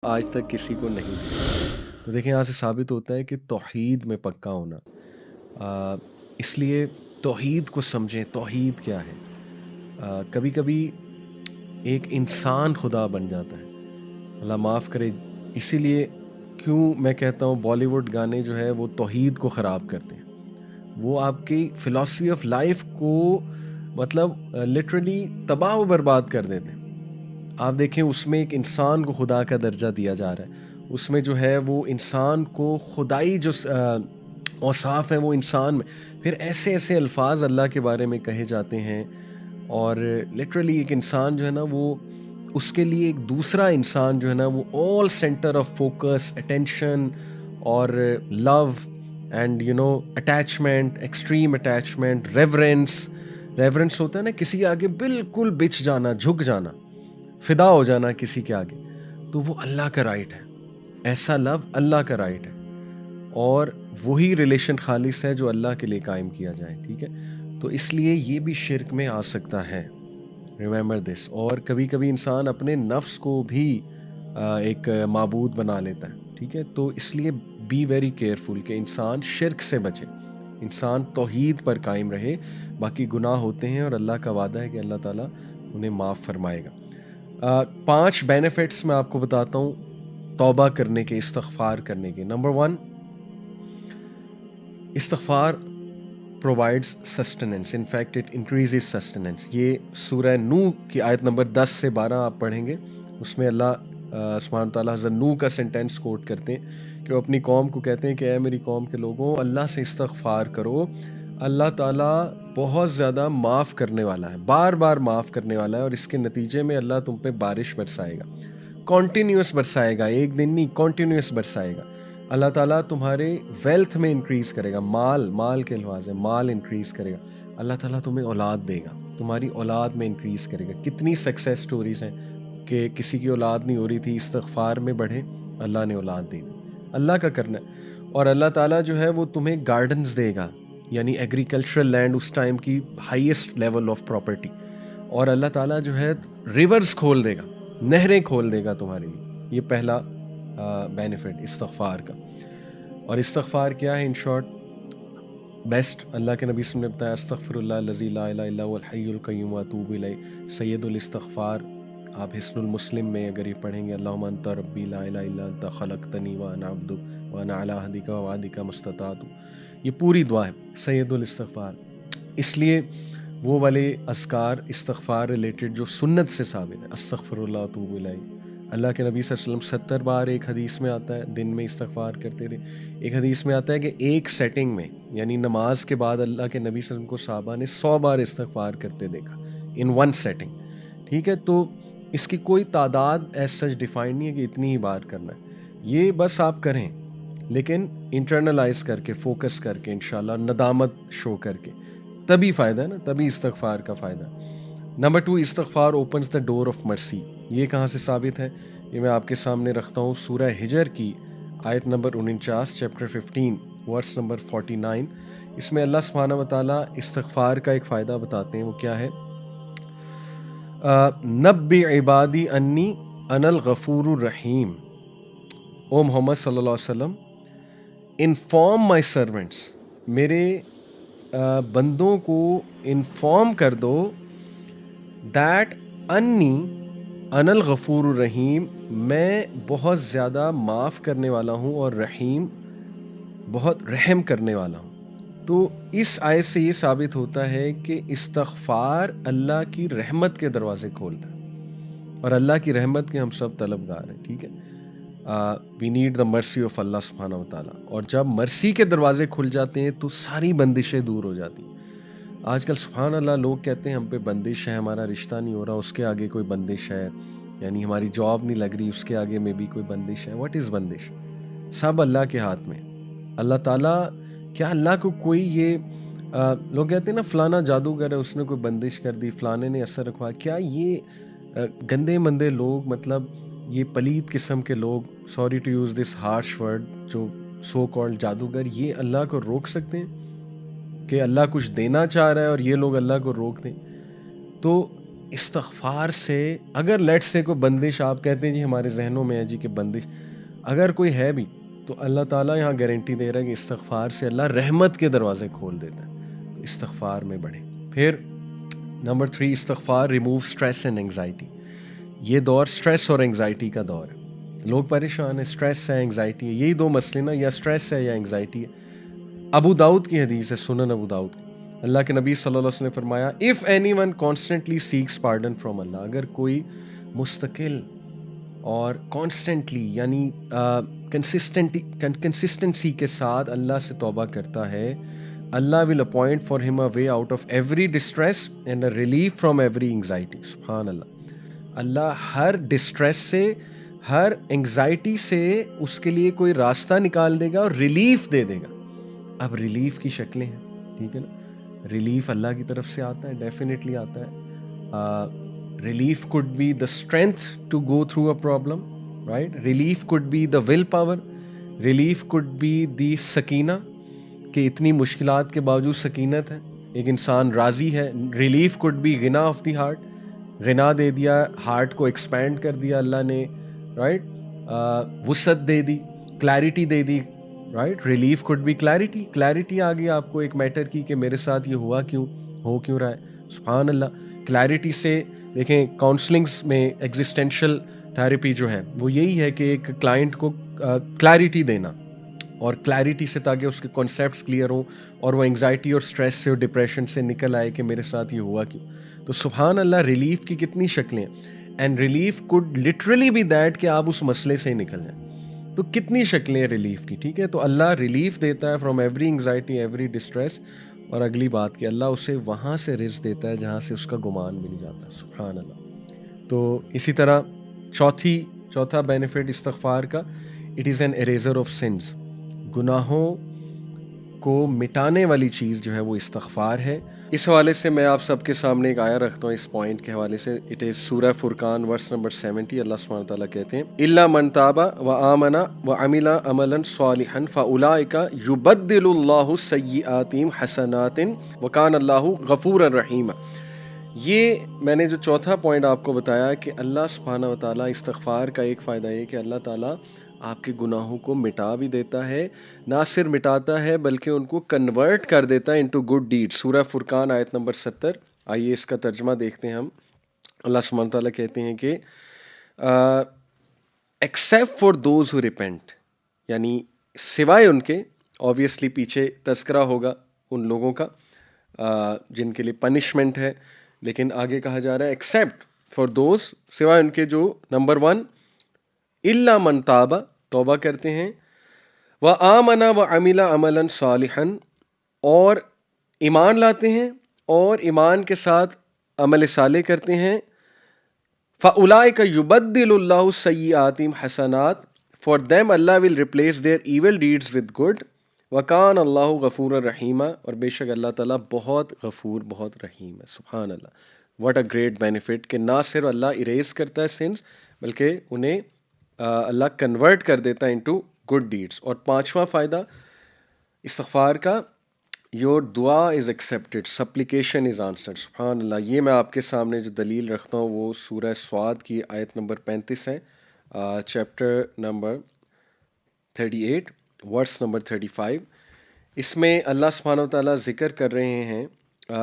آج تک کسی کو نہیں دی۔ تو دیکھیں یہاں سے ثابت ہوتا ہے کہ توحید میں پکا ہونا، آ، اس لیے توحید کو سمجھیں، توحید کیا ہے؟ کبھی کبھی ایک انسان خدا بن جاتا ہے، اللہ معاف کرے، اسی لیے کیوں میں کہتا ہوں بالی ووڈ گانے جو ہے وہ توحید کو خراب کرتے ہیں، وہ آپ کی فلاسفی آف لائف کو مطلب لٹرلی تباہ و برباد کر دیتے ہیں۔ آپ دیکھیں اس میں ایک انسان کو خدا کا درجہ دیا جا رہا ہے، اس میں جو ہے وہ انسان کو خدائی جو اوصاف ہیں وہ انسان میں، پھر ایسے ایسے الفاظ اللہ کے بارے میں کہے جاتے ہیں، اور لٹرلی ایک انسان جو ہے نا وہ اس کے لیے ایک دوسرا انسان جو ہے نا وہ all centre of focus attention اور love and attachment, extreme attachment, reverence ہوتا ہے نا، کسی کے آگے بالکل بچ جانا، جھک جانا، فدا ہو جانا کسی کے آگے، تو وہ اللہ کا رائٹ ہے، ایسا لو اللہ کا رائٹ ہے، اور وہی ریلیشن خالص ہے جو اللہ کے لیے قائم کیا جائے، ٹھیک ہے؟ تو اس لیے یہ بھی شرک میں آ سکتا ہے، ریممبر دس۔ اور کبھی کبھی انسان اپنے نفس کو بھی ایک معبود بنا لیتا ہے، ٹھیک ہے؟ تو اس لیے بی ویری کیئرفل کہ انسان شرک سے بچے، انسان توحید پر قائم رہے، باقی گناہ ہوتے ہیں اور اللہ کا وعدہ ہے کہ اللہ تعالیٰ انہیں معاف فرمائے گا۔ 5 بینیفٹس میں آپ کو بتاتا ہوں توبہ کرنے کے، استغفار کرنے کے۔ نمبر 1، استغفار provides sustenance. In fact, it increases sustenance. یہ سورہ نوح کی آیت نمبر 10 سے 12 آپ پڑھیں گے، اس میں اللہ سبحانہ تعالیٰ حضرت نوح کا سینٹینس کوٹ کرتے ہیں کہ وہ اپنی قوم کو کہتے ہیں کہ اے میری قوم کے لوگوں، اللہ سے استغفار کرو، اللہ تعالیٰ بہت زیادہ معاف کرنے والا ہے، بار بار معاف کرنے والا ہے، اور اس کے نتیجے میں اللہ تم پہ بارش برسائے گا، کنٹینیوس برسائے گا، ایک دن نہیں، کنٹینیوس برسائے گا۔ اللہ تعالیٰ تمہارے ویلتھ میں انکریز کرے گا، مال کے الفاظ ہے، مال انکریز کرے گا، اللہ تعالیٰ تمہیں اولاد دے گا، تمہاری اولاد میں انکریز کرے گا۔ کتنی سکسیس سٹوریز ہیں کہ کسی کی اولاد نہیں ہو رہی تھی، استغفار میں بڑھے، اللہ نے اولاد دے دی، اللہ کا کرنا ہے۔ اور اللہ تعالیٰ جو ہے وہ تمہیں گارڈنز دے گا، یعنی ایگریکلچرل لینڈ اس ٹائم کی ہائیسٹ لیول آف پراپرٹی، اور اللہ تعالیٰ جو ہے ریورز کھول دے گا، نہریں کھول دے گا تمہارے لیے۔ یہ پہلا بینیفٹ استغفار کا۔ اور استغفار کیا ہے؟ ان شارٹ، بیسٹ اللہ کے نبی صلی اللہ علیہ وسلم نے بتایا، استغفر اللہ الذی لا الہ الا هو الحی القیوم واتوب الیہ، سید الاستغفار۔ آپ حسن المسلم میں اگر یہ پڑھیں گے، اللہم انت ربی لا الہ الا انت خلقتنی وانا عبدک وانا علی عہدک ووعدک ما استطعت، یہ پوری دعا ہے سید الاستغفار۔ اس لیے وہ والے اذکار استغفار ریلیٹڈ جو سنت سے ثابت ہے، استغفر اللہ واتوب الیہ، اللہ کے نبی صلی اللہ علیہ وسلم 70 بار ایک حدیث میں آتا ہے دن میں استغفار کرتے تھے، ایک حدیث میں آتا ہے کہ ایک سیٹنگ میں، یعنی نماز کے بعد اللہ کے نبی صلی اللہ علیہ وسلم کو صحابہ نے 100 بار استغفار کرتے دیکھا، ان ون سیٹنگ، ٹھیک ہے؟ تو اس کی کوئی تعداد ایز سچ ڈیفائن نہیں ہے کہ اتنی ہی بار کرنا ہے، یہ بس آپ کریں، لیکن انٹرنلائز کر کے، فوکس کر کے، انشاءاللہ ندامت شو کر کے، تبھی فائدہ ہے نا، تبھی استغفار کا فائدہ۔ نمبر 2، استغفار اوپنز دا ڈور آف مرسی۔ یہ کہاں سے ثابت ہے؟ یہ میں آپ کے سامنے رکھتا ہوں، سورہ ہجر کی آیت نمبر 49، چیپٹر 15، ورس نمبر 49۔ اس میں اللہ سبحانہ و تعالیٰ استغفار کا ایک فائدہ بتاتے ہیں، وہ کیا ہے؟ نبی عبادی انی انا الغفور الرحیم، او محمد صلی اللہ علیہ وسلم، انفارم مائی سرونٹس، میرے بندوں کو انفارم کر دو، دیٹ انی انا الغفور الرحیم، میں بہت زیادہ معاف کرنے والا ہوں، اور رحیم، بہت رحم کرنے والا ہوں۔ تو اس آیت سے یہ ثابت ہوتا ہے کہ استغفار اللہ کی رحمت کے دروازے کھولتا ہے، اور اللہ کی رحمت کے ہم سب طلبگار ہیں، ٹھیک ہے؟ We need the mercy of اللہ سبحانہ و تعالیٰ، اور جب مرسی کے دروازے کھل جاتے ہیں تو ساری بندشیں دور ہو جاتی ہیں۔ آج کل سبحان اللہ لوگ کہتے ہیں ہم پہ بندش ہے، ہمارا رشتہ نہیں ہو رہا، اس کے آگے کوئی بندش ہے، یعنی ہماری جاب نہیں لگ رہی، اس کے آگے میں بھی کوئی بندش ہے۔ واٹ از بندش؟ سب اللہ کے ہاتھ میں۔ اللہ تعالیٰ، کیا اللہ کو کوئی یہ لوگ کہتے ہیں نا فلانا جادوگر ہے، اس نے کوئی بندش کر دی، فلانے نے اثر رکھوا، کیا یہ گندے مندے لوگ، مطلب یہ پلید قسم کے لوگ، sorry to use this harsh word, جو سو کالڈ جادوگر، یہ اللہ کو روک سکتے ہیں کہ اللہ کچھ دینا چاہ رہا ہے اور یہ لوگ اللہ کو روک دیں؟ تو استغفار سے اگر لیٹ سے کوئی بندش آپ کہتے ہیں جی ہمارے ذہنوں میں ہے جی کہ بندش اگر کوئی ہے بھی تو اللہ تعالیٰ یہاں گارنٹی دے رہا ہے کہ استغفار سے اللہ رحمت کے دروازے کھول دیتا ہے. تو استغفار میں بڑھیں. پھر نمبر 3 استغفار ریموو اسٹریس اینڈ انگزائٹی. یہ دور اسٹریس اور انگزائٹی کا دور ہے. لوگ پریشان ہیں, اسٹریس ہے انگزائٹی ہے, یہی دو مسئلے نا, یا اسٹریس ہے یا انگزائٹی ہے. ابو داؤد کی حدیث ہے, سنن ابو داؤد کی, اللہ کے نبی صلی اللہ علیہ وسلم نے فرمایا if anyone constantly seeks pardon from Allah, اگر کوئی مستقل اور کانسٹنٹلی یعنی کنسسٹنسی کے ساتھ اللہ سے توبہ کرتا ہے, اللہ ول appoint for him a way out of every distress and a relief from every anxiety. سبحان اللہ. اللہ ہر ڈسٹریس سے, ہر انگزائٹی سے اس کے لیے کوئی راستہ نکال دے گا اور ریلیف دے دے گا. اب ریلیف کی شکلیں ہیں, ٹھیک ہے نا. ریلیف اللہ کی طرف سے آتا ہے, ڈیفینیٹلی آتا ہے. Relief could be the strength to go through a problem, right? Relief could be the willpower. Relief could be the Sakina, کہ اتنی مشکلات کے باوجود سکینت ہے, ایک انسان راضی ہے. ریلیف could be غنا آف دی ہارٹ, غنا دے دیا, ہارٹ کو ایکسپینڈ کر دیا اللہ نے, رائٹ. وسعت دے دی, کلیرٹی دے دی, right. Relief could be clarity, clarity آ گئی آپ کو ایک میٹر کی کہ میرے ساتھ یہ ہوا کیوں, ہو کیوں رہا ہے. سبحان اللہ. کلیرٹی سے دیکھیں کاؤنسلنگس میں ایگزسٹینشل تھیراپی جو ہے وہ یہی ہے کہ ایک کلائنٹ کو کلیرٹی دینا, اور کلیرٹی سے تاکہ اس کے کانسیپٹس کلیئر ہوں اور وہ انگزائٹی اور اسٹریس سے اور ڈپریشن سے نکل آئے کہ میرے ساتھ یہ ہوا کیوں. تو سبحان اللہ, ریلیف کی کتنی شکلیں ہیں. And relief could literally be that کہ آپ اس مسئلے سے ہی نکل جائیں. تو کتنی شکلیں ہیں ریلیف کی, ٹھیک ہے. تو اللہ ریلیف دیتا ہے from every anxiety, every distress. اور اگلی بات کہ اللہ اسے وہاں سے رزق دیتا ہے جہاں سے اس کا گمان بھی نہیں جاتا. سبحان اللہ. تو اسی طرح چوتھا بینیفٹ استغفار کا, it is an eraser of sins. گناہوں کو مٹانے والی چیز جو ہے وہ استغفار ہے. اس حوالے سے میں آپ سب کے سامنے ایک آیا رکھتا ہوں اس پوائنٹ کے حوالے سے. اٹ از سورہ فرقان ورس نمبر 70. اللہ سبحانہ وتعالیٰ کہتے ہیں الا من تاب وآمن وعمل عملا صالحا فاولئک یبدل اللہ سیئاتہم حسنات وکان اللہ غفورا رحیما. یہ میں نے جو چوتھا پوائنٹ آپ کو بتایا کہ اللہ سبحانہ وتعالیٰ استغفار کا ایک فائدہ یہ کہ اللہ تعالیٰ آپ کے گناہوں کو مٹا بھی دیتا ہے, نہ صرف مٹاتا ہے بلکہ ان کو کنورٹ کر دیتا ہے انٹو گڈ ڈیڈ. سورہ فرقان آیت نمبر 70. آئیے اس کا ترجمہ دیکھتے ہیں ہم. اللہ سبحانہ تعالیٰ کہتے ہیں کہ except for those who repent, یعنی سوائے ان کے, آبویسلی پیچھے تذکرہ ہوگا ان لوگوں کا جن کے لیے پنشمنٹ ہے, لیکن آگے کہا جا رہا ہے ایکسیپٹ فار دوز, سوائے ان کے جو نمبر 1 الا من تاب, توبہ کرتے ہیں, وآمن وعمل عملا صالحا, اور ایمان لاتے ہیں اور ایمان کے ساتھ عمل صالح کرتے ہیں. فاولئک یبدل اللہ سیئاتہم حسنات, for them Allah will replace their evil deeds with good. وکان اللہ غفور الرحیم, اور بے شک اللہ تعالیٰ بہت غفور بہت رحیم ہے. سبحان اللہ. واٹ اے گریٹ بینیفٹ کہ نہ صرف اللہ اریز کرتا ہے سنس بلکہ انہیں اللہ کنورٹ کر دیتا ہے انٹو گڈ ڈیڈس. اور پانچواں فائدہ استغفار کا, یور دعا is accepted, supplication is answered. سبحان اللہ. یہ میں آپ کے سامنے جو دلیل رکھتا ہوں وہ سورہ صاد کی آیت نمبر 35 ہے, چیپٹر نمبر 38 ورس نمبر 35. اس میں اللہ سبحانہ وتعالیٰ ذکر کر رہے ہیں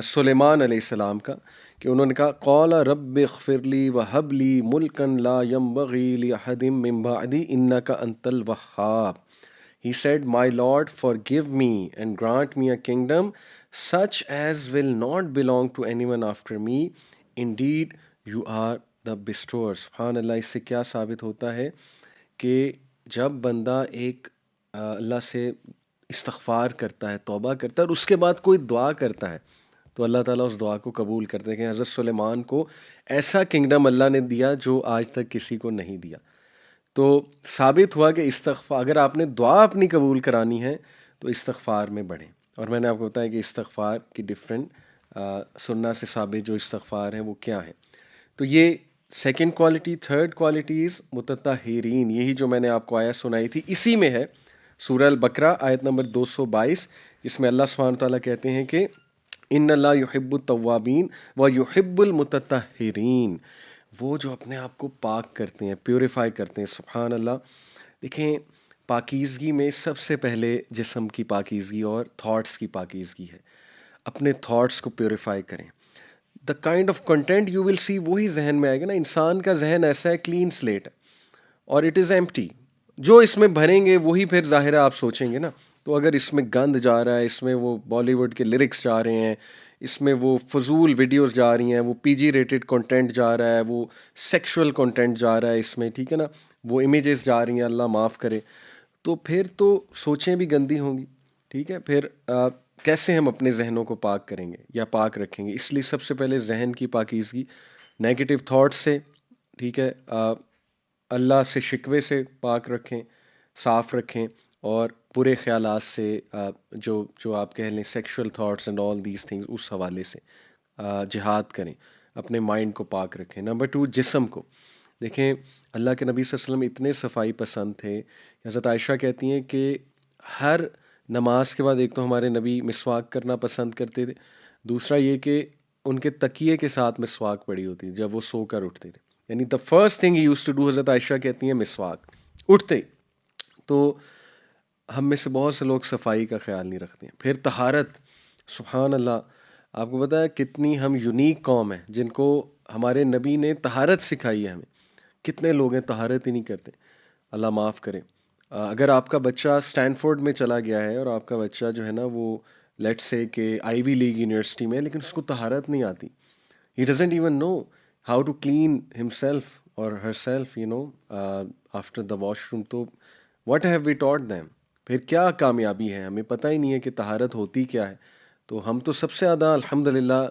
سلیمان علیہ السلام کا کہ انہوں نے کہا قال رب اغفر لی وہب لی ملکا لا ينبغی لأحد من بعدی انک انت الوہاب. He said, my Lord, forgive me and grant me a kingdom such as will not belong to anyone after me. Indeed, you are the bestower. سبحان اللہ. اس سے کیا ثابت ہوتا ہے کہ جب بندہ ایک اللہ سے استغفار کرتا ہے, توبہ کرتا ہے, اور اس کے بعد کوئی دعا کرتا ہے تو اللہ تعالیٰ اس دعا کو قبول کرتے ہیں. کہ حضرت سلیمان کو ایسا کنگڈم اللہ نے دیا جو آج تک کسی کو نہیں دیا. تو ثابت ہوا کہ استغفار, اگر آپ نے دعا اپنی قبول کرانی ہے تو استغفار میں بڑھیں. اور میں نے آپ کو بتایا کہ استغفار کی ڈفرینٹ سنہ سے ثابت جو استغفار ہیں وہ کیا ہیں. تو یہ سیکنڈ کوالٹی. تھرڈ کوالٹیز متطہرین, یہی جو میں نے آپ کو آیت سنائی تھی اسی میں ہے, سورہ البقرہ آیت نمبر 222, جس میں اللہ سبحانہ تعالیٰ کہتے ہیں کہ ان اللہ یحب التوابین و یحب المتطہرین، وہ جو اپنے آپ کو پاک کرتے ہیں، پیوریفائی کرتے ہیں. سبحان اللہ. دیکھیں پاکیزگی میں سب سے پہلے جسم کی پاکیزگی اور تھاٹس کی پاکیزگی ہے. اپنے تھاٹس کو پیوریفائی کریں. The kind of content you will see وہی ذہن میں آئے گا نا. انسان کا ذہن ایسا ہے، کلین سلیٹ ہے اور اٹ از ایمپٹی. جو اس میں بھریں گے وہی پھر ظاہر ہے آپ سوچیں گے نا. تو اگر اس میں گند جا رہا ہے، اس میں وہ بالی ووڈ کے لیرکس جا رہے ہیں، اس میں وہ فضول ویڈیوز جا رہی ہیں، وہ پی جی ریٹڈ کنٹینٹ جا رہا ہے، وہ سیکشول کنٹینٹ جا رہا ہے اس میں، ٹھیک ہے نا، وہ امیجز جا رہی ہیں، اللہ معاف کرے، تو پھر تو سوچیں بھی گندی ہوں گی. ٹھیک ہے، پھر کیسے ہم اپنے ذہنوں کو پاک کریں گے یا پاک رکھیں گے؟ اس لیے سب سے پہلے ذہن کی پاکیزگی، نیگیٹو تھاٹس سے، ٹھیک ہے، اللہ سے شکوے سے پاک رکھیں، صاف رکھیں، اور برے خیالات سے جو آپ کہہ لیں sexual thoughts and all these things, اس حوالے سے جہاد کریں، اپنے مائنڈ کو پاک رکھیں. نمبر 2، جسم کو دیکھیں. اللہ کے نبی صلی اللہ علیہ وسلم اتنے صفائی پسند تھے. حضرت عائشہ کہتی ہیں کہ ہر نماز کے بعد ایک تو ہمارے نبی مسواک کرنا پسند کرتے تھے، دوسرا یہ کہ ان کے تکیے کے ساتھ مسواک پڑی ہوتی تھی جب وہ سو کر اٹھتے تھے. یعنی the first thing he used to do, Hazrat Ayesha کہتی ہیں مسواک اٹھتے. تو ہم میں سے بہت سے لوگ صفائی کا خیال نہیں رکھتے ہیں. پھر طہارت، سبحان اللہ. آپ کو پتہ ہے کتنی ہم یونیک قوم ہیں جن کو ہمارے نبی نے طہارت سکھائی ہے ہمیں. کتنے لوگ ہیں طہارت ہی نہیں کرتے، اللہ معاف کرے. اگر آپ کا بچہ اسٹینفورڈ میں چلا گیا ہے اور آپ کا بچہ جو ہے نا وہ لیٹ سے کہ آئی وی لیگ یونیورسٹی میں، لیکن اس کو طہارت نہیں آتی، he doesn't even know how to clean himself اور herself after the washroom, تو what have we taught them? پھر کیا کامیابی ہے؟ ہمیں پتہ ہی نہیں ہے کہ طہارت ہوتی کیا ہے. تو ہم تو سب سے زیادہ الحمدللہ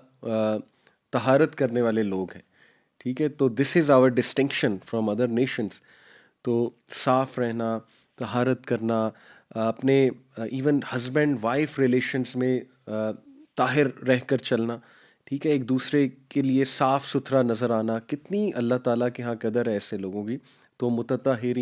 طہارت کرنے والے لوگ ہیں. ٹھیک ہے، تو دس از آور ڈسٹنکشن فرام ادر نیشنس. تو صاف رہنا، طہارت کرنا، اپنے ایون ہسبینڈ وائف ریلیشنس میں طاہر رہ کر چلنا. ٹھیک ہے، ایک دوسرے کے لیے صاف ستھرا نظر آنا. کتنی اللہ تعالیٰ کے ہاں قدر ہے ایسے لوگوں کی. تو متطہرین